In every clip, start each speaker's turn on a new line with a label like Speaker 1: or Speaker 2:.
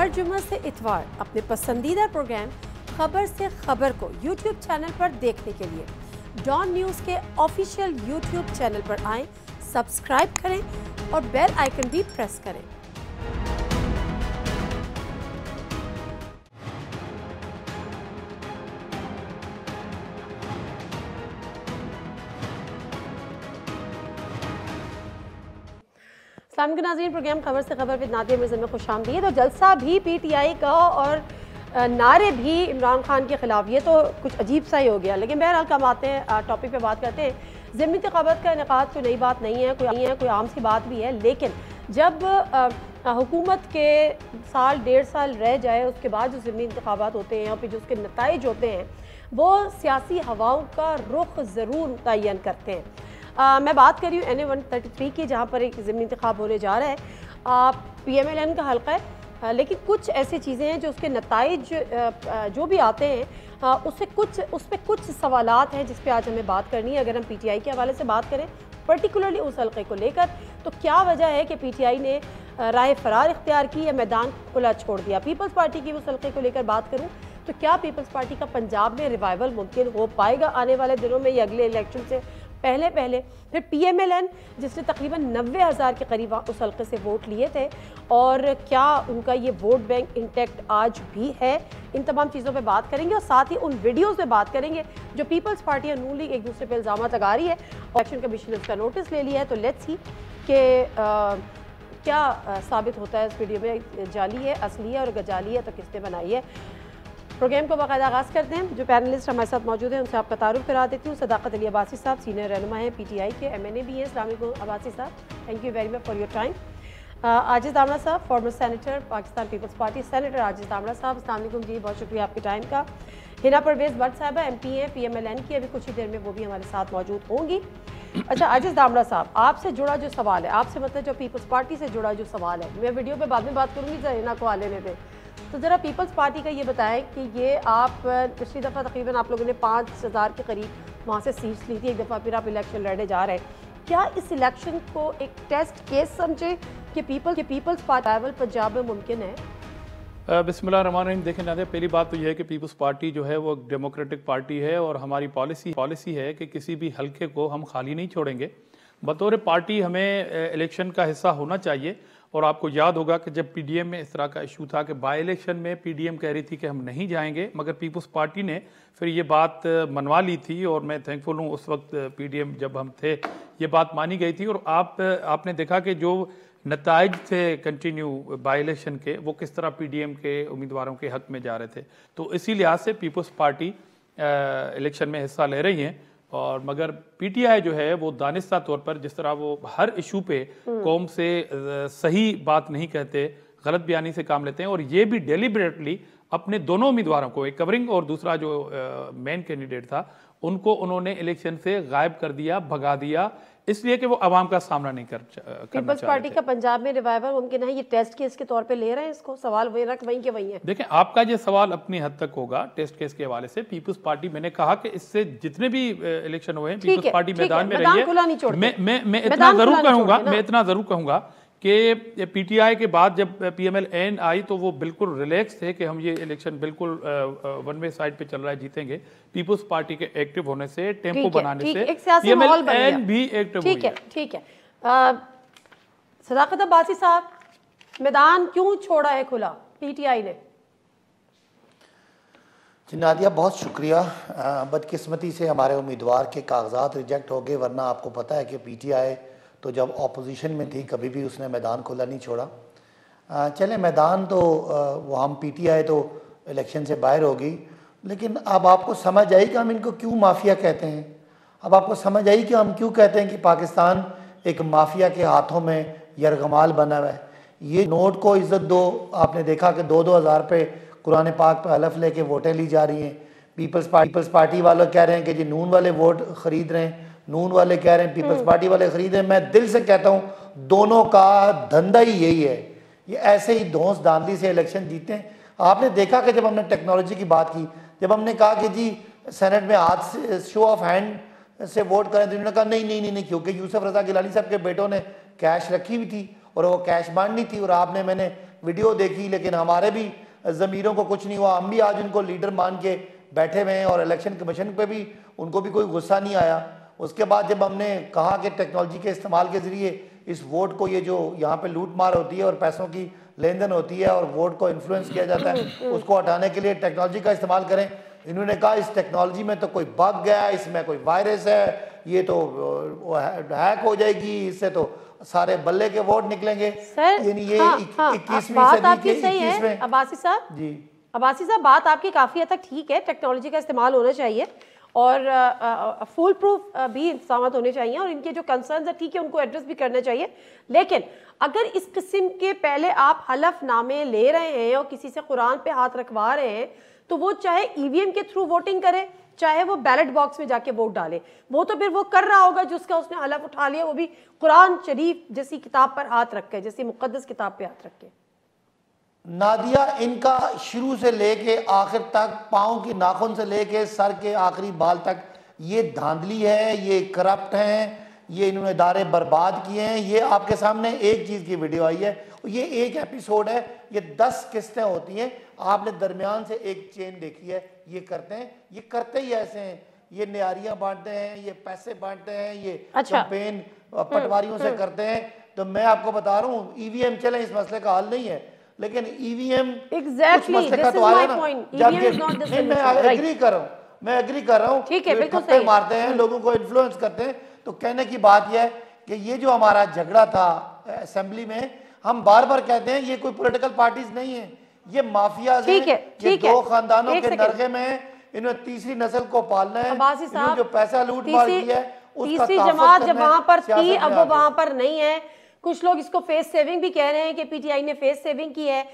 Speaker 1: हर जुम्मे से इतवार अपने पसंदीदा प्रोग्राम खबर से खबर को यूट्यूब चैनल पर देखने के लिए डॉन न्यूज़ के ऑफिशियल यूट्यूब चैनल पर आएं, सब्सक्राइब करें और बेल आइकन भी प्रेस करें। इस्लाम के नाज़रीन, प्रोग्राम खबर से खबर विद नादिया मिर्ज़ा में खुशामदीद। तो जलसा भी पीटीआई का और नारे भी इमरान खान के ख़िलाफ़, ये तो कुछ अजीब सा ही हो गया। लेकिन बहरहाल कम आते हैं टॉपिक पे बात करते हैं। ज़िमनी इंतख़ाबात का इनेकाद कोई नई बात नहीं है, कोई आम सी बात भी है। लेकिन जब हुकूमत के साल डेढ़ साल रह जाए उसके बाद जो ज़िमनी इंतख़ाबात होते हैं और फिर जो उसके नताइज होते हैं वो सियासी हवाओं का रुख ज़रूर मुतय्यन करते हैं। मैं बात कर रही हूँ NA 133 की, जहाँ पर एक ज़िमनी इंतख़ाब होने जा रहा है। PMLN का हल्का है, लेकिन कुछ ऐसी चीज़ें हैं जो उसके नताइज जो भी आते हैं उस पर कुछ सवालात हैं जिस पे आज हमें बात करनी है। अगर हम PTI के हवाले से बात करें पर्टिकुलरली उस हल्के को लेकर, तो क्या वजह है कि PTI ने राह फरार इख्तियार की या मैदान खुला छोड़ दिया। पीपल्स पार्टी की उस हल्के को लेकर बात करूँ तो क्या पीपल्स पार्टी का पंजाब में रिवाइवल मुमकिन हो पाएगा आने वाले दिनों में या अगले इलेक्शन से पहले। फिर PMLN जिसने तकरीबन 90,000 के करीब उस हल्के से वोट लिए थे, और क्या उनका ये वोट बैंक इंटैक्ट आज भी है। इन तमाम चीज़ों पे बात करेंगे और साथ ही उन वीडियोस पे बात करेंगे जो पीपल्स पार्टी और नून लीग एक दूसरे पे इल्ज़ाम लगा रही है। इलेक्शन कमीशन ने उसका नोटिस ले लिया है, तो लेट्स सी कि क्या साबित होता है इस वीडियो में, जाली है, असली है, और अगर जाली है तो किसने बनाई है। प्रोग्राम को बाकायदा आगाज़ करते हैं। जो पैनलिस्ट हमारे साथ मौजूद हैं उनसे आपका तारुफ करा देती हूँ। सदाकत अली अब्बासी साहब सीनियर रहनुमा हैं PTI के, MNA भी हैं। अस्सलाम वालेकुम अब्बासी साहब, thank you very much for your time. Aziz Damra साहब, former senator Pakistan Peoples Party, senator Aziz Damra साहब, अस्सलाम वालेकुम जी, बहुत शुक्रिया आपके टाइम का। हिना परवेज़ भट्ट साहबा MP हैं PMLN की, अभी कुछ ही देर में वो भी हमारे साथ मौजूद होंगी। अच्छा आजिज़ दामड़ा साहब, आपसे जुड़ा जो सवाल है, आपसे मतलब जो पीपल्स पार्टी से जुड़ा जो सवाल है, मैं वीडियो पे बाद में बात करूँगी, जरा हिना को आ लेने दें। तो ज़रा पीपल्स पार्टी का ये बताएं कि ये आप पिछली दफ़ा तकरीबन आप लोगों ने 5,000 के करीब वहाँ से सीट्स ली थी, एक दफ़ा फिर आप इलेक्शन लड़ने जा रहे हैं। क्या इस इलेक्शन को एक टेस्ट केस समझे कि पीपल्स पार्टी पंजाब में मुमकिन है?
Speaker 2: बिस्मिल्लाहिर्रहमानिर्रहीम। देखें नादिया, पहली बात तो यह है कि पीपल्स पार्टी जो है वो डेमोक्रेटिक पार्टी है और हमारी पॉलिसी है कि किसी भी हल्के को हम खाली नहीं छोड़ेंगे। बतौर पार्टी हमें इलेक्शन का हिस्सा होना चाहिए। और आपको याद होगा कि जब PDM में इस तरह का इशू था कि बाई इलेक्शन में PDM कह रही थी कि हम नहीं जाएंगे, मगर पीपल्स पार्टी ने फिर ये बात मनवा ली थी और मैं थैंकफुल हूँ उस वक्त PDM जब हम थे ये बात मानी गई थी। और आपने देखा कि जो नताइज थे कंटिन्यू बाई इलेक्शन के, वो किस तरह PDM के उम्मीदवारों के हक में जा रहे थे। तो इसी लिहाज से पीपल्स पार्टी इलेक्शन में हिस्सा ले रही हैं। और मगर PTI जो है वो दानिस्ता तौर पर जिस तरह वो हर इशू पे कौम से सही बात नहीं कहते, गलत बयानी से काम लेते हैं, और ये भी डेलिबरेटली अपने दोनों उम्मीदवारों को, एक कवरिंग और दूसरा जो मेन कैंडिडेट था, उनको उन्होंने इलेक्शन से गायब कर दिया, भगा दिया, इसलिए कि वो आवाम का सामना नहीं करना
Speaker 1: पीपल्स पार्टी का पंजाब में रिवाइवल मुमकिन है, ये टेस्ट केस के तौर पे ले रहे हैं इसको? सवाल वहीं के वहीं है।
Speaker 2: देखें, आपका ये सवाल अपनी हद तक होगा टेस्ट केस के हवाले से। पीपल्स पार्टी, मैंने कहा कि इससे जितने भी इलेक्शन हुए हैं पीपल्स पार्टी मैदान में रही है। मैं इतना जरूर कहूंगा कि PTI के बाद जब PMLN आई तो वो बिल्कुल रिलैक्स थे कि हम ये इलेक्शन बिल्कुल वन वे साइड पे चल रहा है, जीतेंगे। पीपल्स पार्टी के एक्टिव होने से, टेम्पो बनाने से PMLN भी एक्टिव हुई है।
Speaker 1: ठीक है। सदाकत अब्बासी साहब, मैदान क्यों छोड़ा है खुला PTI ने?
Speaker 3: जी नादिया, बहुत शुक्रिया। बदकिस्मती से हमारे उम्मीदवार के कागजात रिजेक्ट हो गए, वरना आपको पता है कि PTI तो जब ऑपोजिशन में थी कभी भी उसने मैदान खुला नहीं छोड़ा। चले मैदान तो वो हम PTI तो इलेक्शन से बाहर होगी, लेकिन अब आपको समझ आई कि हम इनको क्यों माफिया कहते हैं। अब आपको समझ आई कि हम क्यों कहते हैं कि पाकिस्तान एक माफिया के हाथों में यरगमाल बना हुआ है। ये नोट को इज्जत दो, आपने देखा कि 2-2 हज़ार पे कुरान पाक पे हलफ लेके वोटें ली जा रही हैं। पीपल्स पार्टी वाले कह रहे हैं कि जी नून वाले वोट खरीद रहे हैं, नून वाले कह रहे हैं पीपल्स पार्टी वाले खरीदे। मैं दिल से कहता हूं दोनों का धंधा ही यही है, ये ऐसे ही धौंस धांधली से इलेक्शन जीते हैं। आपने देखा कि जब हमने टेक्नोलॉजी की बात की, जब हमने कहा कि जी सेनेट में हाथ से शो ऑफ हैंड से वोट करें, तो उन्होंने कहा नहीं, क्योंकि यूसुफ रजा गिलानी साहब के बेटों ने कैश रखी हुई थी और वो कैश बांटनी थी, और आपने मैंने वीडियो देखी, लेकिन हमारे भी ज़मीरों को कुछ नहीं हुआ। हम भी आज उनको लीडर मान के बैठे हुए हैं और इलेक्शन कमीशन पे भी उनको भी कोई गुस्सा नहीं आया। उसके बाद जब हमने कहा कि टेक्नोलॉजी के इस्तेमाल के ज़रिए इस वोट को, ये जो यहाँ पे लूट मार होती है और पैसों की लेन देन होती है और वोट को इन्फ्लुएंस किया जाता है, उसको हटाने के लिए टेक्नोलॉजी का इस्तेमाल करें। इन्होंने कहा इस टेक्नोलॉजी में तो कोई बग गया, इसमें कोई वायरस है, ये तो हैक हो जाएगी, इससे तो सारे बल्ले के वोट निकलेंगे।
Speaker 1: यानी ये 21वीं सदी के 21वें। अब्बासी साहब जी, अब्बासी साहब बात आपकी काफ़ी हद तक ठीक है, टेक्नोलॉजी का इस्तेमाल होना चाहिए और फुल प्रूफ भी इंतजाम होने चाहिए और इनके जो कंसर्न्स है ठीक है उनको एड्रेस भी करना चाहिए। लेकिन अगर इस किस्म के पहले आप हलफनामे ले रहे हैं और किसी से कुरान पे हाथ रखवा रहे हैं, तो वो चाहे ईवीएम के थ्रू वोटिंग करे, चाहे वो बैलेट बॉक्स में जाके वोट डाले, वो तो फिर वो कर रहा होगा जिसका उसने हलफ उठा लिया, वो भी कुरान शरीफ जैसी किताब पर हाथ रख के, जैसी मुकद्दस किताब पे हाथ रख के।
Speaker 3: नादिया, इनका शुरू से लेके आखिर तक, पाँव की नाखून से लेके सर के आखिरी बाल तक ये धांधली है, ये करप्ट हैं, ये इन्होंने इदारे बर्बाद किए हैं। ये आपके सामने एक चीज़ की वीडियो आई है, ये एक एपिसोड है, ये 10 किस्तें होती हैं, आपने दरमियान से एक चेन देखी है। ये करते हैं, ये करते ही ऐसे हैं, ये न्यारियां बांटते हैं, ये पैसे बांटते हैं, ये कैंपेन पटवारियों से करते हैं। तो मैं आपको बता रहा हूँ, ईवीएम चले इस मसले का हल नहीं है, लेकिन ईवीएम मसले का तो आया ना, जबकि मैं एग्री कर रहा हूँ, मैं एग्री कर रहा हूँ, ठप्पे मारते हैं, लोगों को इन्फ्लुएंस करते हैं। तो कहने की बात यह है कि ये जो हमारा झगड़ा था असेंबली में, हम बार बार कहते हैं ये कोई पॉलिटिकल पार्टीज नहीं है, ये माफिया है, ये दो खानदानों के नरखे में है, इन्होंने तीसरी नस्ल को पालना है, इन्होंने जो पैसा लूट मार किया है उसका
Speaker 1: तीसरी जमात जब वहां पर थी अब वो वहां पर नहीं है। कुछ लोग इसको फेस सेविंग भी कह रहे हैं कि पीटीआई ने फेस सेविंग की है।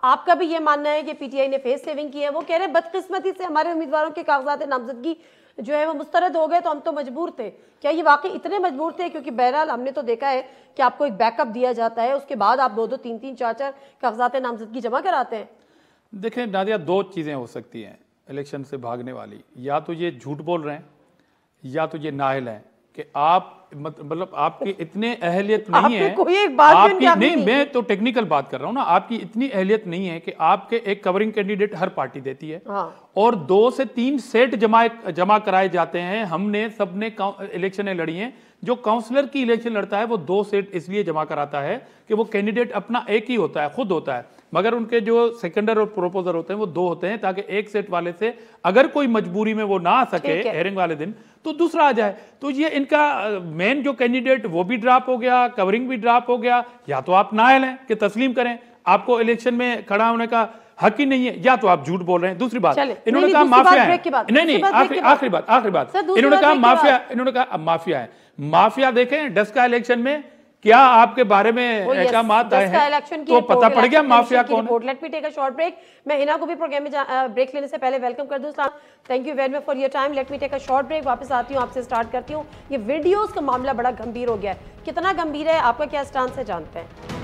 Speaker 1: आपका भी ये मानना है कि पीटीआई ने फेस सेविंग की है? वो कह रहे हैं बदकिस्मती से हमारे उम्मीदवारों के कागजात नामजदगी जो है वो मुस्तरद हो गए, तो हम तो मजबूर थे। क्या ये वाकई इतने मजबूर थे? क्योंकि बहरहाल हमने तो देखा है कि आपको एक बैकअप दिया जाता है, उसके बाद आप 2-2, 3-3, 4-4 कागजात नामजदगी जमा कराते हैं।
Speaker 2: देखें नादिया, 2 चीज़ें हो सकती हैं इलेक्शन से भागने वाली, या तो ये झूठ बोल रहे हैं या तो ये नाअहल हैं कि आप मतलब आपकी इतने अहलियत नहीं है, कोई एक बात आपकी नहीं, मैं तो टेक्निकल बात कर रहा हूँ ना, आपकी इतनी अहलियत नहीं है कि आपके एक कवरिंग कैंडिडेट हर पार्टी देती है और 2 से 3 सेट जमा कराए जाते हैं। हमने सबने इलेक्शनें लड़ी हैं, जो काउंसलर की इलेक्शन लड़ता है वो 2 सेट इसलिए जमा कराता है कि वो कैंडिडेट अपना एक ही होता है, खुद होता है, मगर उनके जो सेकेंडर और प्रोपोजर होते हैं वो 2 होते हैं, ताकि एक सेट वाले से अगर कोई मजबूरी में वो ना आ सके हेयरिंग वाले दिन तो दूसरा आ जाए। तो ये इनका मेन जो कैंडिडेट वो भी ड्रॉप हो गया, कवरिंग भी ड्रॉप हो गया। या तो आप नाअहल हैं कि तस्लीम करें आपको इलेक्शन में खड़ा होने का हक ही नहीं है, या तो आप झूठ बोल रहे हैं। दूसरी बात, इन्होंने कहा माफिया है, नहीं आखिरी बात, इन्होंने कहा माफिया है। माफिया देखें 10 का इलेक्शन में क्या आपके बारे में एहकामात आए हैं तो पता पड़ गया माफिया कौन है।
Speaker 1: Let me take a short break. मैं हिना को भी प्रोग्राम में ब्रेक लेने से पहले वेलकम कर दूं। Thank you very much for your time. Let me take a short break. वापस आती हूँ, आपसे स्टार्ट करती हूँ। ये वीडियोस का मामला बड़ा गंभीर हो गया है। कितना गंभीर है, आपका क्या स्टांस है, जानते हैं।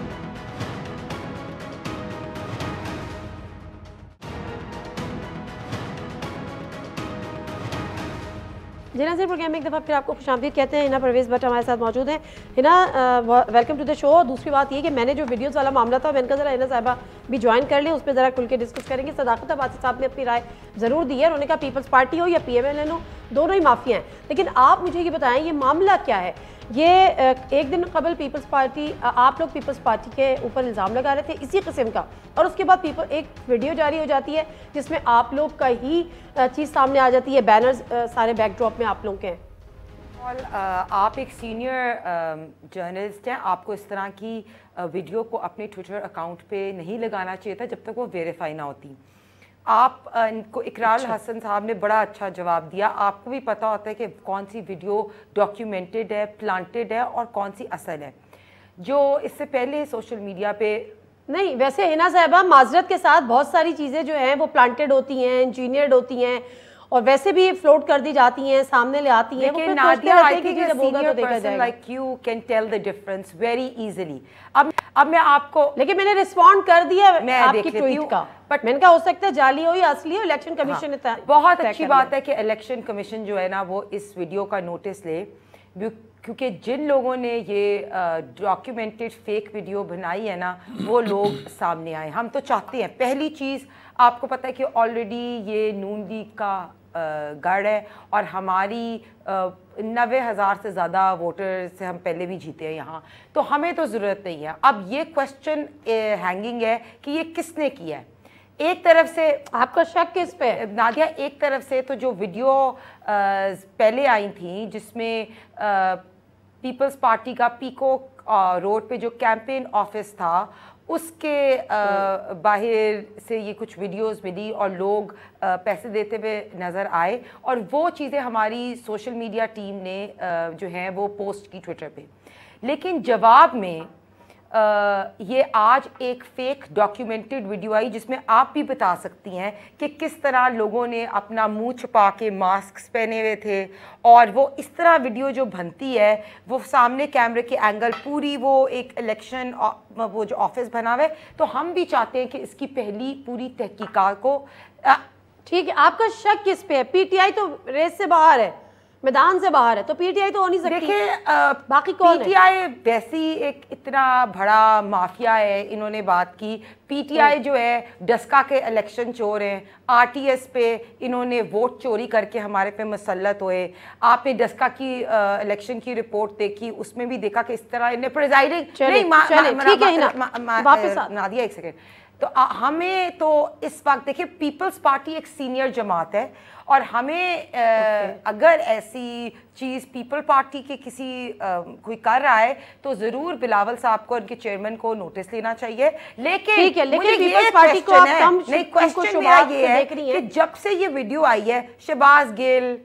Speaker 1: जी नाज़रीन, प्रोग्राम में एक दफ़ा फिर आपको खुशामदीद कहते हैं। हिना परवेज़ भट्ट हमारे साथ मौजूद हैं। Hina, welcome to the show. दूसरी बात ये कि मैंने जो वीडियोस वाला मामला था, मैंने कहा ज़रा हिना साहिबा भी ज्वाइन कर लें, उस पर ज़रा खुल के डिस्कस करेंगे। सदाकत अब्बासी साहब ने अपनी राय ज़रूर दी है। उन्होंने कहा पीपल्स पार्टी हो या PMLN हो, दोनों ही माफिया हैं। लेकिन आप मुझे ये बताएं, ये मामला क्या है? ये एक दिन कबल पीपल्स पार्टी, आप लोग पीपल्स पार्टी के ऊपर इल्ज़ाम लगा रहे थे इसी किस्म का, और उसके बाद एक वीडियो जारी हो जाती है जिसमें आप लोग का ही चीज़ सामने आ जाती है, बैनर्स सारे बैकड्रॉप में आप लोग के हैं।
Speaker 4: आप एक सीनियर जर्नलिस्ट हैं, आपको इस तरह की वीडियो को अपने ट्विटर अकाउंट पे नहीं लगाना चाहिए था जब तक वो वेरीफाई ना होती। आप इनको इकरार हसन साहब ने बड़ा अच्छा जवाब दिया। आपको भी पता होता है कि कौन सी वीडियो डॉक्यूमेंटेड है, प्लांटेड है और कौन सी असल है, जो इससे पहले सोशल मीडिया पे
Speaker 1: नहीं। वैसे हिना साहिबा, माजरत के साथ बहुत सारी चीज़ें जो हैं वो प्लांटेड होती हैं, इंजीनियर्ड होती हैं और वैसे भी फ्लोट कर दी जाती हैं, सामने ले आती हैं।
Speaker 4: लेकिन Nadia, I think a senior person like you can tell the difference very easily. अब मैं आपको,
Speaker 1: लेकिन मैंने रिस्पॉन्ड कर दिया आपकी ट्वीट का, बट मैंने कहा हो सकता है जाली हो या असली हो, इलेक्शन कमीशन ने
Speaker 4: बहुत अच्छी बात है कि इलेक्शन कमीशन जो है ना वो इस वीडियो का नोटिस ले, क्योंकि जिन लोगों ने ये डॉक्यूमेंटेड फेक वीडियो बनाई है ना, वो लोग सामने आए। हम तो चाहते हैं, पहली चीज़ आपको पता है कि ऑलरेडी ये नून लीग का गढ़ है और हमारी 90,000 से ज़्यादा वोटर से हम पहले भी जीते हैं यहाँ, तो हमें तो ज़रूरत नहीं है। अब ये क्वेश्चन हैंगिंग है कि ये किसने किया है। एक तरफ से
Speaker 1: आपका शक किस पे
Speaker 4: नादिया, एक तरफ से तो जो वीडियो पहले आई थी जिसमें पीपल्स पार्टी का पीकॉक रोड पे जो कैंपेन ऑफिस था उसके बाहर से ये कुछ वीडियोस मिली और लोग पैसे देते हुए नज़र आए, और वो चीज़ें हमारी सोशल मीडिया टीम ने जो है वो पोस्ट की ट्विटर पे। लेकिन जवाब में ये आज एक फेक डॉक्यूमेंटेड वीडियो आई जिसमें आप भी बता सकती हैं कि किस तरह लोगों ने अपना मुंह छुपा के मास्क पहने हुए थे, और वो इस तरह वीडियो जो बनती है वो सामने कैमरे के एंगल पूरी वो एक इलेक्शन वो जो ऑफिस बना हुआ है। तो हम भी चाहते हैं कि इसकी पहली पूरी तहकीकात को
Speaker 1: ठीक है। आपका शक किस पे है? पीटीआई तो रेस से बाहर है, मैदान से बाहर है, तो पीटीआई तो हो नहीं सकती।
Speaker 4: देखिए
Speaker 1: बाकी कौन
Speaker 4: पीटीआई वैसी एक इतना बड़ा माफिया है, इन्होंने बात की। पीटीआई जो है डस्का के इलेक्शन चोर हैं, आरटीएस पे इन्होंने वोट चोरी करके हमारे पे मुसल्लत हुए। आपने डस्का की इलेक्शन की रिपोर्ट देखी, उसमें भी देखा कि इस तरह इन्हें प्रिजाइडिंग नादिया एक सेकेंड। तो हमें तो इस वक्त देखिए पीपल्स पार्टी एक सीनियर जमात है, और हमें अगर ऐसी चीज़ पीपल पार्टी के किसी कोई कर रहा है तो ज़रूर बिलावल साहब को, उनके चेयरमैन को नोटिस लेना चाहिए। लेकिन
Speaker 1: पीपल्स पार्टी को आप कम
Speaker 4: क्वेश्चन मेरा ये है कि जब से ये वीडियो आई है, शहबाज गिल,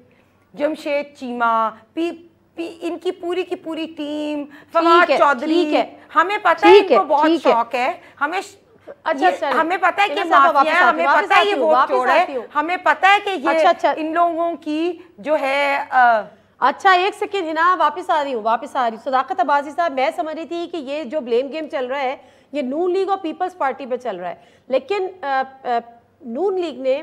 Speaker 4: जमशेद चीमा, इनकी पूरी की पूरी टीम, फवाद चौधरी, हमें पता है इनको बहुत शौक है, हमें हमें पता है कि माफिया है, हमें पता है ये वोट चोर है, हमें पता है कि ये इन लोगों की जो है
Speaker 1: अच्छा एक सेकेंड हिना, वापस आ रही हूँ। सदाकत अब्बासी साहब, मैं समझ रही थी कि ये जो ब्लेम गेम चल रहा है ये नून लीग और पीपल्स पार्टी पे चल रहा है, लेकिन नून लीग ने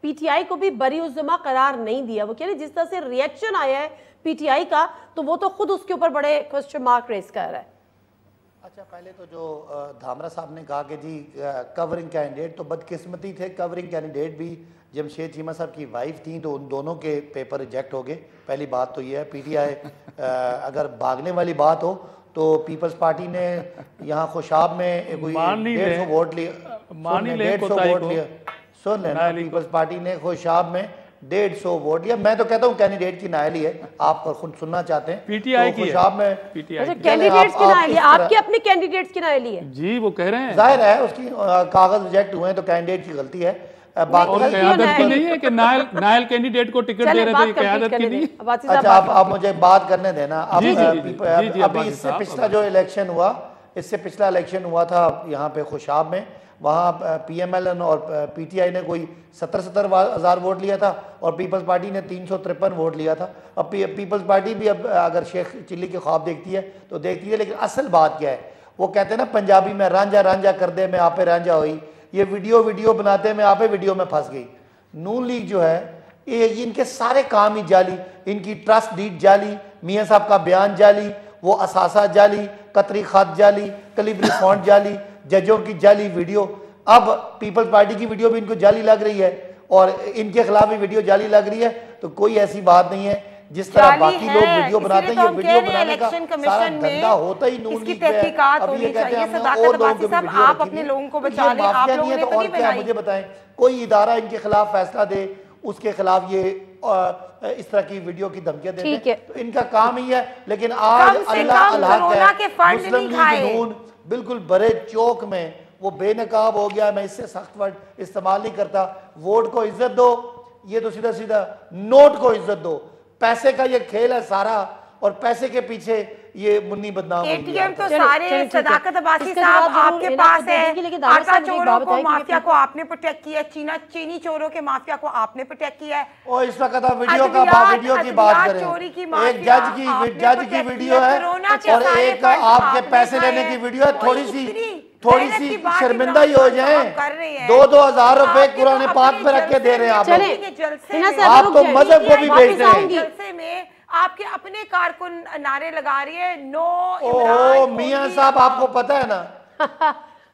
Speaker 1: पीटीआई को भी बरी-उज़्ज़मा करार नहीं दिया। वो कह रहे जिस तरह से रिएक्शन आया है पीटीआई का, तो वो तो खुद उसके ऊपर बड़े क्वेश्चन मार्क रेस कर रहा है।
Speaker 3: अच्छा, पहले तो जो धामरा साहब ने कहा कि जी कवरिंग कैंडिडेट, तो बदकिस्मती थे, कवरिंग कैंडिडेट भी जमशेद चीमा साहब की वाइफ थी, तो उन दोनों के पेपर रिजेक्ट हो गए। पहली बात तो ये है। पीटीआई अगर भागने वाली बात हो तो पीपल्स पार्टी ने यहाँ खुशाब में कोई 150 वोट लिया, 150 वोट लिया, सुन लेना, पीपल्स पार्टी ने खुशाब में 150 वोट लिया। मैं तो कहता हूँ कैंडिडेट की नायली है, आप खुद सुनना चाहते हैं
Speaker 2: पीटीआई
Speaker 3: तो खुशाब में
Speaker 1: कैंडिडेट्स की नायली, आपके अपने कैंडिडेट्स की नायली है
Speaker 2: जी, वो कह रहे हैं।
Speaker 3: जाहिर है उसकी कागज रिजेक्ट हुए हैं तो कैंडिडेट की गलती है।
Speaker 2: और क़यादत की नहीं है कि नायल कैंडिडेट को टिकट दे रहे थे, क़यादत की नहीं।
Speaker 3: अच्छा, आप मुझे बात करने देना। अभी इससे पिछला जो इलेक्शन हुआ, इससे पिछला इलेक्शन हुआ था यहाँ पे खुशाब में, वहाँ पीएमएल और पीटीआई ने कोई 70,000 वोट लिया था और पीपल्स पार्टी ने 353 वोट लिया था। अब पीपल्स पार्टी भी अब अगर शेख चिल्ली के ख्वाब देखती है तो देखती है, लेकिन असल बात क्या है, वो कहते हैं ना पंजाबी में, रांझा रांझा कर दे मैं आपे रांझा हुई। ये वीडियो बनाते मैं आपे वीडियो में फंस गई। नून लीग जो है ये इनके सारे काम ही जाली, इनकी ट्रस्ट डीड जाली, मियाँ साहब का बयान जाली, वो असासा जाली, कतरी खत जाली, कलिबरी फॉन्ट जाली, जजों की जाली वीडियो। अब पीपल्स पार्टी की वीडियो भी इनको जाली लग रही है और इनके खिलाफ भी वीडियो जाली लग रही है। तो कोई ऐसी बात नहीं है, जिस तरह बाकी लोग वीडियो बनाते हैं, ये वीडियो बनाने का सारा धंधा होता ही नून लीग में। अब ये कहते हैं और लोगों को वीडियो
Speaker 4: आप अपने लोगों को बचा लें, आप लोगों ने तो नहीं बनाई।
Speaker 3: मुझे बताएं कोई इदारा इनके खिलाफ फैसला दे, उसके खिलाफ ये इस तरह की वीडियो की धमकियां देते हैं, तो इनका काम ही है। लेकिन आज अल्लाह मुस्लिम लीग नून बिल्कुल बड़े चौक में वो बेनकाब हो गया। मैं इससे सख्त वर्ड इस्तेमाल नहीं करता। वोट को इज्जत दो, ये तो सीधा सीधा नोट को इज्जत दो। पैसे का ये खेल है सारा, और पैसे के पीछे ये मुन्नी बदनाम हो गया।
Speaker 4: एटीएम तो सारे सदाकत अब्बासी साहब आपके पास है, आटा चोरों को माफिया को आपने प्रोटेक्ट किया, चीनी चोरों के माफिया को आपने प्रोटेक्ट किया है।
Speaker 3: और इस वक्त वीडियो की बात करें, एक जज की वीडियो है और एक आपके पैसे लेने की वीडियो है। थोड़ी सी शर्मिंदा ही हो जाए। 2,000 रुपए कुरान पाक पे रख के दे रहे हैं आप लोग। आप तो मजहब को भी बेच रहे हैं।
Speaker 4: जलसे में आपके अपने कारकुन नारे लगा रही है नो
Speaker 3: ओ मियां साहब, आपको पता है ना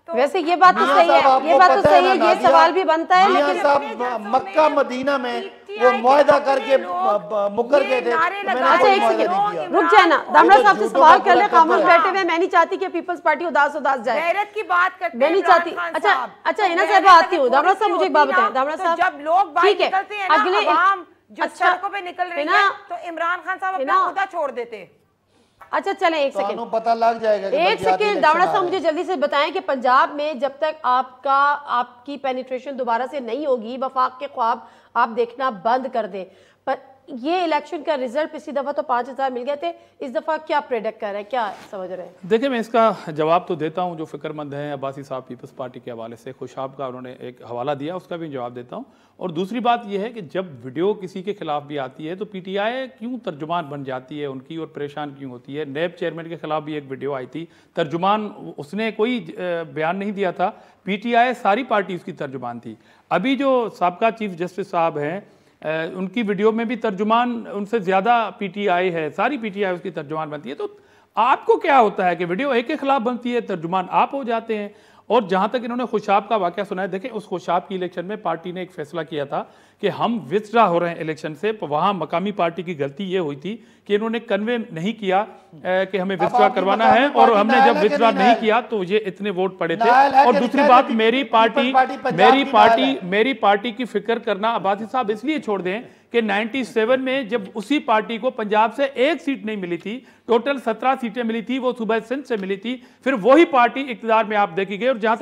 Speaker 1: तो वैसे ये बात तो सही है, ये बात तो सही है, ये सवाल भी बनता है।
Speaker 3: मियां साहब मक्का मदीना में वो मुआहदा करके मुकर गए थे,
Speaker 1: अच्छा एक सेकंड रुक जाए ना, दामड़ा साहब से सवाल कर ले, खामोश बैठे हुए। मैं नहीं चाहती कि पीपल्स पार्टी उदास जाए,
Speaker 4: गैरत की बात करते
Speaker 1: मैं नहीं चाहती। अच्छा हिना साहब आती हूँ। दामड़ा साहब मुझे एक बात बताएं, दामड़ा साहब
Speaker 4: जब लोग बाहर निकलते हैं
Speaker 1: अगले
Speaker 4: जो सड़कों पे निकल रही है तो इमरान खान साहब अपना ओहदा छोड़ देते।
Speaker 1: अच्छा चलें एक सेकंड,
Speaker 3: पता लग जाएगा।
Speaker 1: एक सेकंड दामड़ा साहब मुझे जल्दी से बताएं कि पंजाब में जब तक आपकी पेनिट्रेशन दोबारा से नहीं होगी, वफाक के ख्वाब आप देखना बंद कर दें। पर ये इलेक्शन का रिजल्ट पिछली दफा तो 5000 मिल गए थे, इस दफा क्या प्रेडिक्ट कर रहे हैं, क्या समझ रहे हैं?
Speaker 2: देखिए मैं इसका जवाब तो देता हूं, जो फिक्रमंद हैं अब्बासी साहब पीपल्स पार्टी के हवाले से, खुशाब का उन्होंने एक हवाला दिया, उसका भी जवाब देता हूं। और दूसरी बात यह है कि जब वीडियो किसी के खिलाफ भी आती है तो पीटीआई क्यों तर्जुमान बन जाती है उनकी और परेशान क्यों होती है। नैब चेयरमैन के खिलाफ भी एक वीडियो आई थी, तर्जुमान उसने कोई बयान नहीं दिया था, पीटीआई सारी पार्टी उसकी तर्जुमान थी। अभी जो साबका चीफ जस्टिस साहब हैं उनकी वीडियो में भी तर्जुमान उनसे ज़्यादा पीटीआई है, सारी पीटीआई उसकी तर्जुमान बनती है। तो आपको क्या होता है कि वीडियो एक के खिलाफ बनती है, तर्जुमान आप हो जाते हैं। और जहां तक इन्होंने खुशाब का वाकया सुना है, देखें उस खुशाब की इलेक्शन में पार्टी ने एक फैसला किया था कि हम विथड्रा हो रहे हैं इलेक्शन से। वहां मकामी पार्टी की गलती ये हुई थी कि इन्होंने कन्वे नहीं किया कि हमें विथड्रा करवाना है, और हमने जब विथड्रा नहीं किया तो ये इतने वोट पड़े थे। और दूसरी बात, मेरी पार्टी की फिक्र करना अब्बासी साहब इसलिए छोड़ दें कि 97 में जब उसी पार्टी को पंजाब से एक सीट नहीं मिली थी, टोटल 17 सीटें मिली थी, वो सूबा सिंध से मिली थी, फिर वही पार्टी इक्तिदार में आप देखी गई। और जहां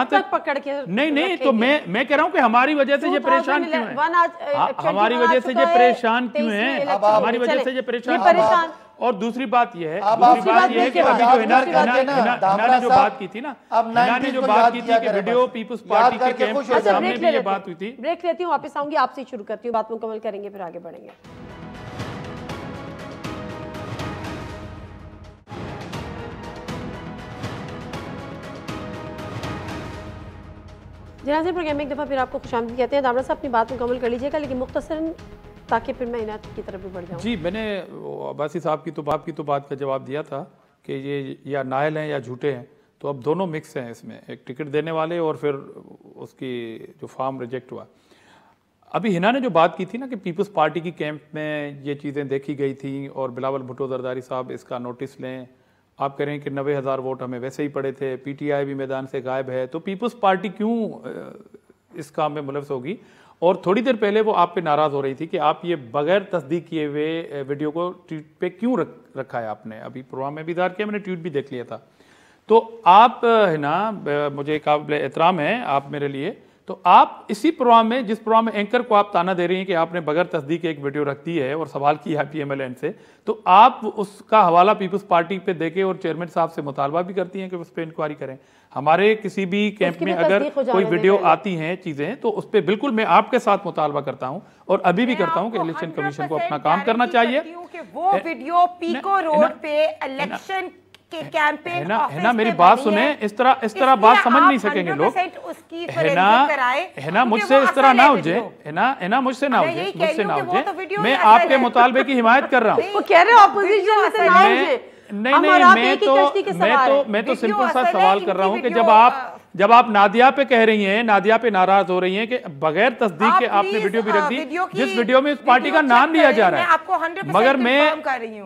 Speaker 2: तक
Speaker 1: पकड़ के
Speaker 2: नहीं तो मैं कह रहा हूं कि हमारी वजह से ये परेशान क्यों है, हमारी वजह से ये परेशान क्यों है, हमारी वजह से ये परेशान। और दूसरी बात यह है कि अभी जो हिना ने जो बात की थी ना, हिना ने जो बात की थी कि वीडियो पीपल्स पार्टी के कैंप के सामने भी ये बात हुई थी।
Speaker 1: ब्रेक लेती हूँ, वापस आऊंगी, आपसे शुरू करती हूँ, बात मुकम्मल करेंगे फिर आगे बढ़ेंगे। जनाज़े प्रोग्राम में एक दफ़ा फिर आपको खुशामदीद कहते हैं। दामड़ा साहब अपनी बात मुकम्मल कर लीजिएगा, लेकिन मुख्तसरन, ताकि फिर मैं इनायत की तरफ भी बढ़ जाऊँ।
Speaker 2: जी, मैंने अब्बासी साहब की तो बात का जवाब दिया था कि ये या नायल हैं या झूठे हैं, तो अब दोनों मिक्स हैं इसमें, एक टिकट देने वाले और फिर उसकी जो फॉर्म रिजेक्ट हुआ। अभी हिना ने जो बात की थी ना कि पीपल्स पार्टी की कैंप में ये चीज़ें देखी गई थी और बिलावल भुट्टो जरदारी साहब इसका नोटिस लें, आप कह रहे हैं कि 90,000 वोट हमें वैसे ही पड़े थे, पीटीआई भी मैदान से गायब है, तो पीपल्स पार्टी क्यों इस काम में मुलव्वस होगी। और थोड़ी देर पहले वो आप पे नाराज़ हो रही थी कि आप ये बगैर तस्दीक किए हुए वीडियो को ट्वीट पे क्यों रखा है आपने। अभी प्रोग्राम में भी इज़हार किया, मैंने ट्वीट भी देख लिया था। तो आप है ना, मुझे काबिल एहतराम है आप मेरे लिए, तो आप इसी प्रोग्राम में, जिस प्रोग्राम में एंकर को आप ताना दे रही हैं कि आपने बगैर तस्दीक एक वीडियो रख दी है और सवाल किया है PMLN से, तो आप उसका हवाला पीपल्स पार्टी पे देके और चेयरमैन साहब से मुतालबा भी करती हैं कि उस पर इंक्वायरी करें। हमारे किसी भी कैंप में अगर कोई वीडियो आती हैं चीज़ें, तो उस पर बिल्कुल मैं आपके साथ मुतालबा करता हूँ और अभी भी करता हूँ कि इलेक्शन कमीशन को अपना काम करना चाहिए।
Speaker 4: वो वीडियो पीको रोड पे इलेक्शन
Speaker 2: है ना, मेरी बात सुने, इस तरह बात समझ नहीं सकेंगे लोग। है ना, मुझसे इस तरह ना उलझे, है ना, मुझसे ना उलझे, मैं आपके मुतालबे की हिमायत कर रहा हूँ।
Speaker 1: वो कह रहे हो ऑपोजिशन से ना उलझे।
Speaker 2: मैं तो सिंपल सा सवाल कर रहा हूँ कि जब आप नादिया पे कह रही हैं, नादिया पे नाराज हो रही हैं कि बगैर तस्दीक के आपने वीडियो भी रख दी, जिस वीडियो में उस पार्टी का नाम लिया जा रहा है, मगर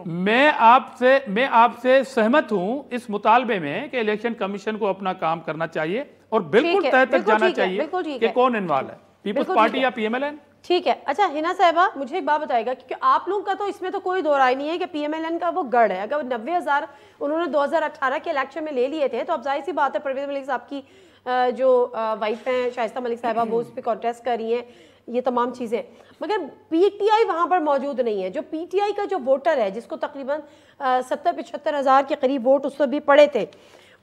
Speaker 2: मैं आपसे सहमत हूं इस मुतालबे में कि इलेक्शन कमीशन को अपना काम करना चाहिए और बिल्कुल तय तक जाना चाहिए कि कौन इन्वॉल्व है, पीपल्स पार्टी या PMLN।
Speaker 1: ठीक है। अच्छा हिना साहिबा, मुझे एक बात बताएगा, क्योंकि आप लोगों का तो इसमें तो कोई दो राय नहीं है कि PMLN का वो गढ़ है। अगर 90,000 उन्होंने 2018 के इलेक्शन में ले लिए थे, तो अब जाहिर सी बात है परवेज़ मलिक साहब की जो वाइफ हैं शाइस्ता मलिक साहिबा, वो उस पर कॉन्टेस्ट कर रही हैं, ये तमाम चीज़ें। मगर PTI वहाँ पर मौजूद नहीं है। जो PTI का जो वोटर है, जिसको तकरीबन 70-75 हज़ार के करीब वोट उस पर भी पड़े थे,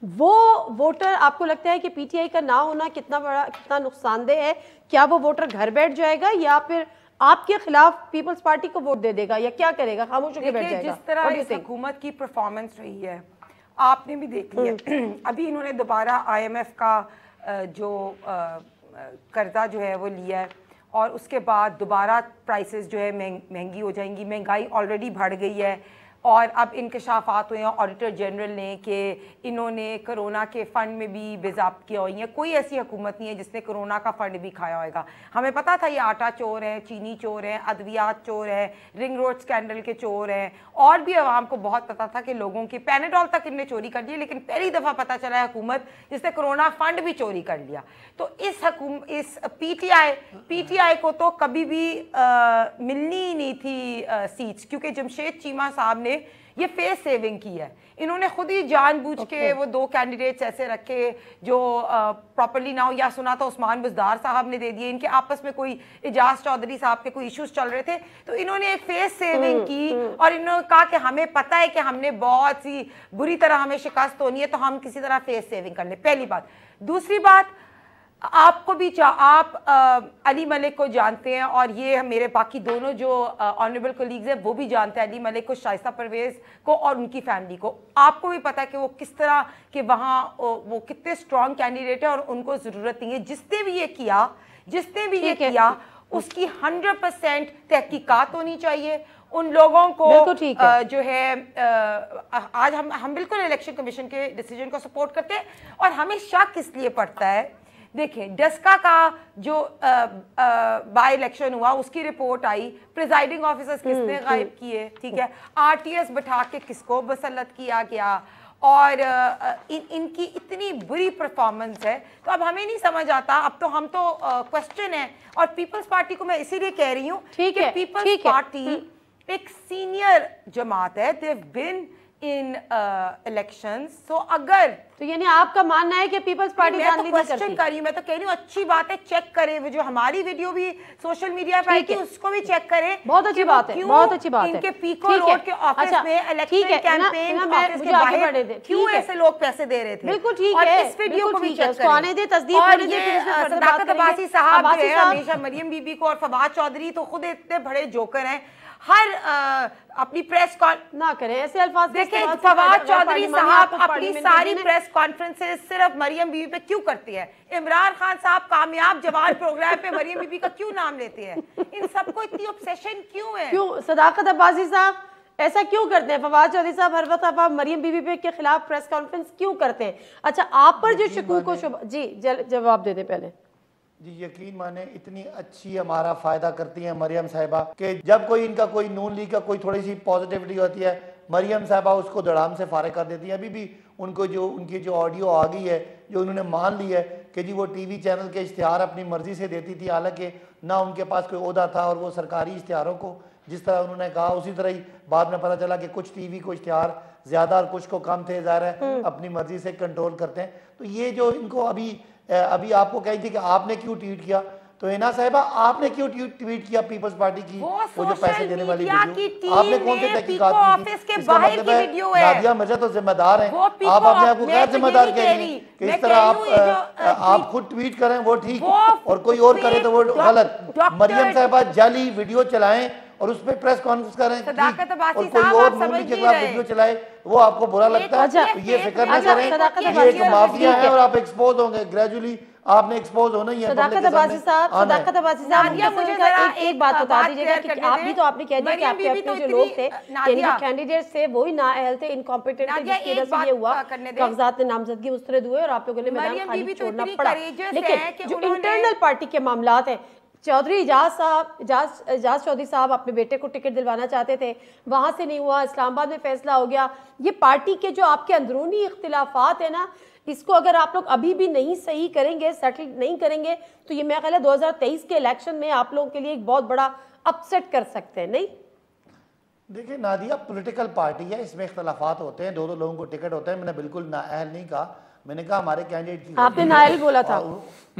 Speaker 1: वो वोटर आपको लगता है कि PTI का ना होना कितना नुकसानदेह है? क्या वो वोटर घर बैठ जाएगा या फिर आपके खिलाफ पीपल्स पार्टी को वोट दे देगा या क्या करेगा, खामोश होकर बैठ जाएगा?
Speaker 4: जिस तरह इस हुकूमत की परफॉर्मेंस रही है आपने भी देख लिया। अभी इन्होंने दोबारा IMF का जो कर्जा जो है वो लिया है और उसके बाद दोबारा प्राइसेस जो है महंगी हो जाएंगी। महंगाई ऑलरेडी बढ़ गई है और अब इंकशाफात हुए हैं ऑडिटर जनरल ने कि इन्होंने कोरोना के फ़ंड में भी बेज़ाब्त किया हुई है। कोई ऐसी हुकूमत नहीं है जिसने कोरोना का फ़ंड भी खाया होगा। हमें पता था ये आटा चोर है, चीनी चोर है, अद्वियात चोर है, रिंग रोड स्कैंडल के चोर हैं, और भी आवाम को बहुत पता था कि लोगों की पैनाडोल तक इनने चोरी कर ली। लेकिन पहली दफ़ा पता चला है हुकूमत जिसने कोरोना फ़ंड भी चोरी कर लिया। तो इस पीटीआई को तो कभी भी मिलनी ही नहीं थी सीट्स, क्योंकि जमशेद चीमा साहब ने ये फेस सेविंग की है। इन्होंने खुद ही जानबूझ के वो 2 कैंडिडेट्स ऐसे रखे जो प्रॉपर्ली ना हो, या सुना था उस्मान बुज़दार साहब ने दे दिए। इनके आपस में कोई इजाज चौधरी साहब के कोई इश्यूज चल रहे थे, तो इन्होंने एक फेस सेविंग की और इन्होंने कहा कि हमें पता है कि हमने बहुत सी बुरी तरह हमें शिकस्त होनी है, तो हम किसी तरह फेस सेविंग कर लें। पहली बात। दूसरी बात, आपको भी आप अली मलिक को जानते हैं और ये मेरे बाकी दोनों जो ऑनरेबल कोलीग्स हैं वो भी जानते हैं अली मलिक को, शाइस्ता परवेज़ को और उनकी फैमिली को। आपको भी पता है कि वो किस तरह के वहाँ वो कितने स्ट्रॉन्ग कैंडिडेट है और उनको ज़रूरत नहीं है। जिसने भी ये किया उसकी 100% तहकीकात होनी चाहिए। उन लोगों को जो है आज हम बिल्कुल इलेक्शन कमीशन के डिसीजन को सपोर्ट करते हैं और हमें शक इसलिए पड़ता है। देखें, डस्का का जो बाय इलेक्शन हुआ उसकी रिपोर्ट आई, प्रिजाइडिंग ऑफिसर्स किसने गायब किए, ठीक है, आरटीएस बैठा के किसको मुसल्लत किया गया, और इनकी इतनी बुरी परफॉर्मेंस है। तो अब हमें नहीं समझ आता, अब तो हम तो क्वेश्चन है। और पीपल्स पार्टी को मैं इसीलिए कह रही हूँ कि पीपल्स पार्टी एक सीनियर जमात है, they have been in elections. तो अगर
Speaker 1: तो यानी आपका मानना है कि पीपल्स पार्टी
Speaker 4: मैं तो क्वेश्चन कर रही हूँ, मैं तो कह रही हूँ अच्छी बात है, चेक करें। वो जो हमारी वीडियो भी सोशल मीडिया पे आई थी उसको भी चेक करें।
Speaker 1: बहुत अच्छी बात है, बहुत अच्छी बात है।
Speaker 4: इनके पीको रोड के ऑफिस में इलेक्शन कैंपेन ऑफिस के बाहर क्यों ऐसे लोग पैसे दे रहे थे?
Speaker 1: बिल्कुल ठीक
Speaker 4: है,
Speaker 1: इस
Speaker 4: वीडियो को भी चेक करें।
Speaker 1: आने दे, तस्दीक होने दे।
Speaker 4: सदाकत अब्बासी साहब जो है हमेशा मरियम बीबी को, और फवाद चौधरी तो खुद इतने बड़े जोकर हैं, हर अपनी प्रेस ना करें ऐसे अल्फाज। देखिए, फवाद चौधरी साहब अपनी सारी प्रेस कॉन्फ्रेंसेस सिर्फ मरियम बीबी पे क्यों करती है? इमरान खान साहब कामयाब जवान प्रोग्राम पे मरियम बीबी का क्यों नाम लेते हैं? इन सबको इतनी ऑब्सेशन क्यों है? क्यों
Speaker 1: सदाकत अब्बासी साहब ऐसा क्यों करते हैं? फवाद चौधरी साहब हर वक्त आप मरियम बीबी पे के खिलाफ प्रेस कॉन्फ्रेंस क्यों करते हैं? अच्छा, आप पर जो शकूक हो जी जवाब दे दें पहले।
Speaker 3: जी, यकीन माने इतनी अच्छी हमारा फ़ायदा करती हैं मरियम साहिबा कि जब कोई इनका कोई नून लीग का कोई थोड़ी सी पॉजिटिविटी होती है, मरियम साहिबा उसको धड़ाम से फारिग कर देती हैं। अभी भी उनको जो उनकी जो ऑडियो आ गई है, जो उन्होंने मान ली है कि जी वो टीवी चैनल के इश्तिहार अपनी मर्ज़ी से देती थी, हालांकि ना उनके पास कोई ओहदा था, और वो सरकारी इश्तिहारों को जिस तरह उन्होंने कहा उसी तरह ही बाद में पता चला कि कुछ टीवी को इश्तिहार ज़्यादा और कुछ को कम थे, ज़ाहिर है अपनी मर्ज़ी से कंट्रोल करते हैं। तो ये जो इनको अभी आपको कही थी कि आपने क्यों ट्वीट किया, तो हिना साहिबा आपने क्यों ट्वीट किया पीपल्स पार्टी की वो जो पैसे देने वाली वीडियो, आपने कौन से तहकीकात की थी? इसका मतलब है नादिया मिर्जा तो जिम्मेदार हैं, आप अपने आप को गैर जिम्मेदार कह रही हैं कि इस तरह आप खुद ट्वीट करें वो ठीक और कोई और करे तो वो गलत। मरियम साहिबा जाली वीडियो चलाएं और उस पर प्रेस कॉन्फ्रेंस करें और कोई और मूवी के खिलाफ वीडियो चलाए, वो आपको बुरा लगता है? तो ये फिक्र न करें, ये एक माफिया है और आप एक्सपोज होंगे, ग्रेजुअली आपने एक्सपोज होना ही है।
Speaker 1: सदाकत अब्बासी साहब मुझे एक बात बता दीजिएगा कि आप भी तो आपने कह दिया कि आपके अपने जो लोग थे, इनके कैंडिडेट्स थे, वो ही नाअहल थे, इनकॉम्पिटेंट थे, जिसकी वजह से ये हुआ, कागजात में नामजदगी मुस्तरद हुए और आप लोगों ने मैदान खाली छोड़ना पड़ा। लेकिन जो इंटरनल पार्टी के मामलात हैं, चौधरी एजाज चौधरी साहब अपने बेटे को टिकट दिलवाना चाहते थे, वहाँ से नहीं हुआ, इस्लामाबाद में फैसला हो गया। ये पार्टी के जो आपके अंदरूनी इख्तिलाफात है ना, इसको अगर आप लोग अभी भी नहीं सही करेंगे, सेटल नहीं करेंगे, तो ये मेरा ख्याल है 2023 के इलेक्शन में आप लोगों के लिए एक बहुत बड़ा अपसेट कर सकते हैं। नहीं,
Speaker 3: देखिए नादिया, पॉलिटिकल पार्टी है, इसमें इख्तिलाफात होते हैं, दो लोगों को टिकट होते हैं। मैंने बिल्कुल नाअहल नहीं कहा, मैंने कहा हमारे कैंडिडेट की।
Speaker 1: आपने नाअहल बोला था,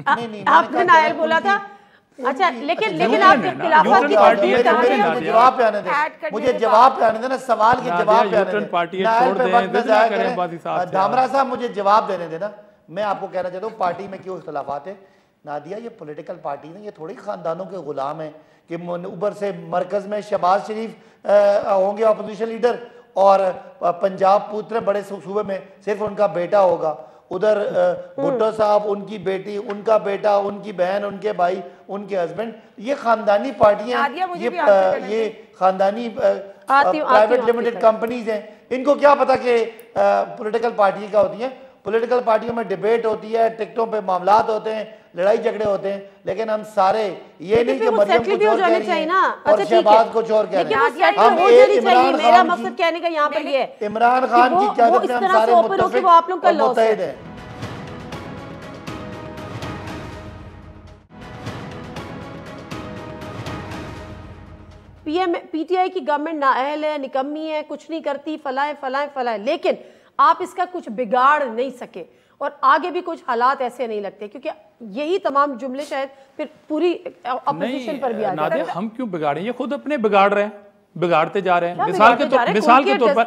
Speaker 1: आपने नाअहल बोला था। अच्छा, लेकिन आप इख्तिलाफात की
Speaker 3: जवाब पे आने दे, मुझे जवाब पे आने देना, सवाल के जवाब पे आने दे। धामरा साहब मुझे जवाब देने देना। मैं आपको कहना चाहता हूँ पार्टी में क्यों इख्तिलाफात है। नादिया, ये पॉलिटिकल पार्टी नहीं, ये थोड़ी खानदानों के गुलाम है कि ऊपर से मरकज में शहबाज शरीफ होंगे अपोजिशन लीडर और पंजाब पूरे बड़े सूबे में सिर्फ उनका बेटा होगा, उधर भुट्टो साहब, उनकी बेटी, उनका बेटा, उनकी बहन, उनके भाई, उनके हस्बैंड, ये खानदानी पार्टियां, ये खानदानी प्राइवेट लिमिटेड कंपनीज हैं। इनको क्या पता कि पॉलिटिकल पार्टी क्या होती है। पॉलिटिकल पार्टियों में डिबेट होती है, टिकटों पे मामलात होते हैं, लड़ाई झगड़े होते हैं, लेकिन हम सारे ये नहीं कि मरियम कुछ और कह रही है और शहबाज कुछ और कह रहे हैं। हम
Speaker 1: मेरा मकसद कहने का यहाँ पर ये है,
Speaker 3: इमरान खान की क़यादत में हम सारे मुत्तफिक और मुत्तहिद हैं।
Speaker 1: पीटीआई की गवर्नमेंट नाअहल है, निकम्मी है, कुछ नहीं करती, फलाए फलाए फलाए, लेकिन आप इसका कुछ बिगाड़ नहीं सके और आगे भी कुछ हालात ऐसे नहीं लगते, क्योंकि यही तमाम जुमले शायद फिर पूरी अपोजिशन पर भी आ जाते हैं।
Speaker 2: हम क्यों बिगाड़े, ये खुद अपने बिगाड़ रहे हैं, बिगाड़ते जा रहे हैं। मिसाल के तौर पर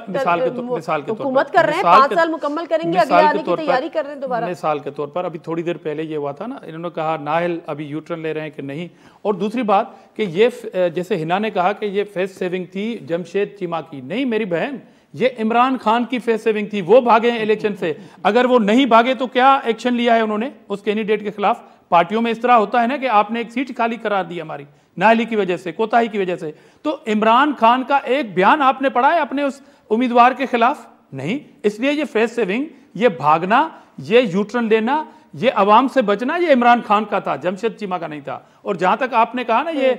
Speaker 1: हुकूमत कर रहे हैं, 5 साल मुकम्मल करेंगे, अगले आने की तैयारी कर रहे हैं दोबारा।
Speaker 2: मिसाल के तौर पर अभी थोड़ी देर पहले ये हुआ था ना, इन्होंने कहा नाहल अभी यूटर्न ले रहे हैं कि नहीं। और दूसरी बात कि ये जैसे हिना ने कहा कि ये फेस सेविंग थी जमशेद चीमा की, नहीं मेरी बहन, ये इमरान खान की फेस सेविंग थी। वो भागे हैं इलेक्शन से, अगर वो नहीं भागे तो क्या एक्शन लिया है उन्होंने उस कैंडिडेट के खिलाफ। पार्टियों में इस तरह होता है ना कि आपने एक सीट खाली करा दी हमारी नाहली की वजह से, कोताही की वजह से, तो इमरान खान का एक बयान आपने पढ़ा है अपने उस उम्मीदवार के खिलाफ? नहीं। इसलिए ये फेस सेविंग, ये भागना, ये यूटर्न लेना, ये अवाम से बचना, ये इमरान खान का था, जमशेद चीमा का नहीं था। और जहां तक आपने कहा ना ये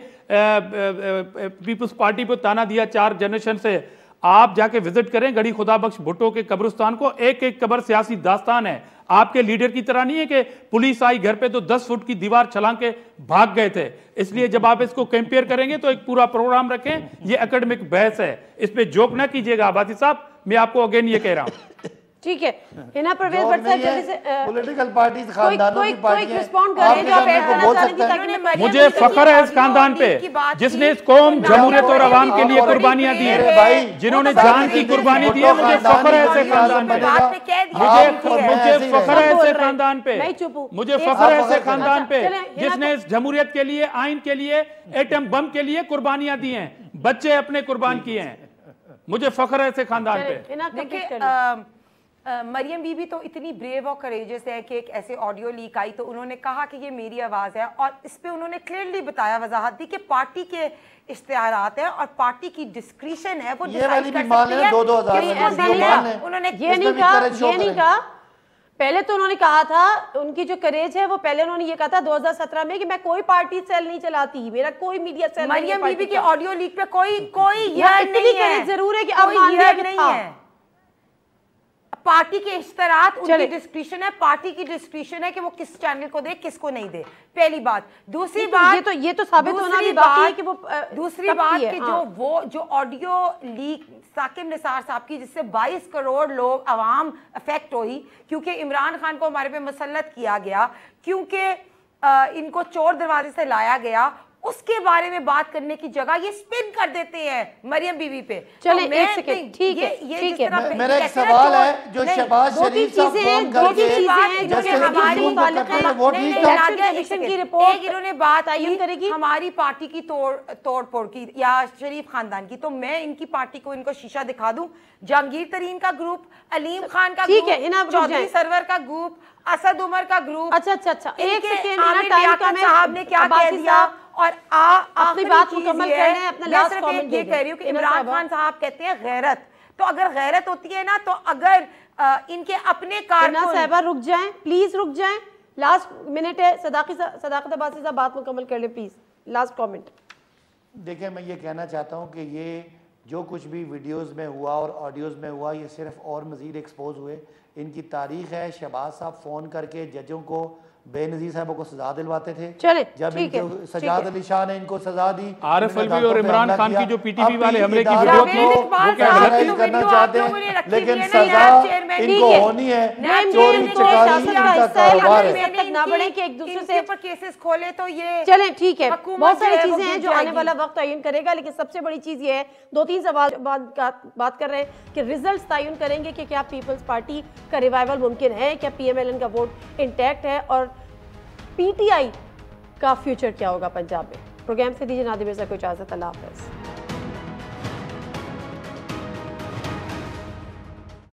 Speaker 2: पीपल्स पार्टी पर ताना दिया 4 जनरेशन से, आप जाके विजिट करें गड़ी खुदा बख्श भुट्टो के कब्रिस्तान को, एक एक कब्र सियासी दास्तान है। आपके लीडर की तरह नहीं है कि पुलिस आई घर पे तो 10 फुट की दीवार छलांग के भाग गए थे। इसलिए जब आप इसको कंपेयर करेंगे तो एक पूरा प्रोग्राम रखें। ये एकेडमिक बहस है, इस पे जोक ना कीजिएगा आबादी साहब, मैं आपको अगेन ये कह रहा हूं।
Speaker 1: ठीक है, हिना परवेज भट्ट साहब जल्दी से
Speaker 3: पॉलिटिकल पार्टी खानदानों की पार्टी है,
Speaker 1: रिस्पॉन्ड कर रहे हैं जो आप ऐड करना चाह रही थी ताकि मैं
Speaker 2: मुझे फख्र है इस खानदान पे जिसने इस कौम, जमहूरियत और अवाम के लिए कुर्बानियां दी हैं, जिन्होंने जान की कुर्बानी दी है। मुझे फख्र है ऐसे खानदान पे, मुझे फख्र है ऐसे खानदान पे, मुझे फख्र है ऐसे खानदान पे जिसने इस जमहूरियत के लिए, आइन के लिए, एटम बम के लिए कुर्बानियां दी हैं, बच्चे अपने कुर्बान किए हैं। मुझे फख्र है ऐसे खानदान पे।
Speaker 4: मरियम बीबी तो इतनी ब्रेव और करेजियस है कि एक ऐसे ऑडियो लीक आई तो उन्होंने कहा कि ये मेरी आवाज़ है, और इस पे उन्होंने क्लियरली बताया, वजाहत दी कि पार्टी के इश्तिहारात हैं और पार्टी की डिस्क्रिशन है, वो डिसाइड कर सकती है।
Speaker 1: उन्होंने ये नहीं कहा, पहले तो उन्होंने कहा था, उनकी जो करेज है वो पहले उन्होंने ये कहा था 2017 में कि मैं कोई पार्टी सेल नहीं चलाती, मेरा कोई मीडिया सेल नहीं है।
Speaker 4: मरियम बीबी के ऑडियो लीक पे कोई नहीं है,
Speaker 1: जरूर है कि अब मान लिया कि नहीं है।
Speaker 4: पार्टी के इश्तरात उनकी डिस्क्रिप्शन है, पार्टी की डिस्क्रिप्शन है कि वो किस चैनल को दे, किसको नहीं दे, पहली बात। दूसरी बात,
Speaker 1: ये तो साबित होना भी बाकी है कि वो
Speaker 4: दूसरी बात कि जो ऑडियो लीक साकिब निसार साहब की, जिससे 22 करोड़ लोग अवाम अफेक्ट हुई, क्योंकि इमरान खान को हमारे पे मुसल्लत किया गया, क्योंकि इनको चोर दरवाजे से लाया गया, उसके बारे में बात करने की जगह ये स्पिन कर देते हैं मरियम बीबी पे।
Speaker 1: चले तो एक सेकंड, ठीक है, ठीक है।
Speaker 3: मेरा एक सवाल है, जो शहबाज शरीफ साहब फोन करके
Speaker 1: इलेक्शन की रिपोर्ट
Speaker 4: इन्होंने बात आई करेगी हमारी पार्टी की तोड़ फोड़ की या शरीफ खानदान की, तो मैं इनकी पार्टी को इनको शीशा दिखा दूं। जहांगीर तरीन का ग्रुप, अलीम खान का ग्रुप, चौधरी सरवर का ग्रुप, असद उमर का ग्रुप।
Speaker 1: अच्छा, एक सेकंड,
Speaker 4: साहब ने क्या कह दिया और
Speaker 1: अपनी बात मुकम्मल कर लें, अपना लास्ट कमेंट
Speaker 4: ये कह रही हूँ कि इमरान खान साहब कहते हैं गैरत, तो अगर गैरत होती है ना, तो अगर इनके अपने कारकुन
Speaker 1: साहिबा रुक जाएं, प्लीज रुक जाएं, लास्ट मिनट है। सदाकत अब्बासी साहब बात मुकम्मल कर ले प्लीज, लास्ट कमेंट।
Speaker 3: देखिए, मैं ये कहना चाहता हूँ कि ये जो कुछ भी वीडियोस में हुआ और ऑडियोज़ में हुआ, ये सिर्फ और मज़ीद एक्सपोज हुए। इनकी तारीख है, शहबाज साहब फ़ोन करके जजों को, बेनज़ीर साहब को सजा दिलवाते थे।
Speaker 1: चले,
Speaker 3: जब इनको सजाद अली शाह ने इनको सजा दी,
Speaker 2: आरिफ अलवी और इमरान खान की जो पीटीपी वाले हमले की वीडियो
Speaker 3: थी, वो क्या गलती करना चाहते हैं, लेकिन सजा इनको होनी है। चोरी चकारी इनका कारोबार है,
Speaker 1: ना बढ़े कि एक दूसरे से
Speaker 4: केसेस खोले तो ये
Speaker 1: चले। ठीक है, बहुत सारी चीजें हैं जो आने वाला वक्त तयन करेगा, लेकिन सबसे बड़ी चीज ये है, 2-3 सवाल बात कर रहे हैं कि रिजल्ट तयन करेंगे कि क्या पीपल्स पार्टी का रिवाइवल मुमकिन है, क्या PMLN का वोट इंटैक्ट है और PTI का फ्यूचर क्या होगा पंजाब में। प्रोग्राम से दीजिए नादिर मिर्जा को इजाजत, अल्लाह हाफ़िज़।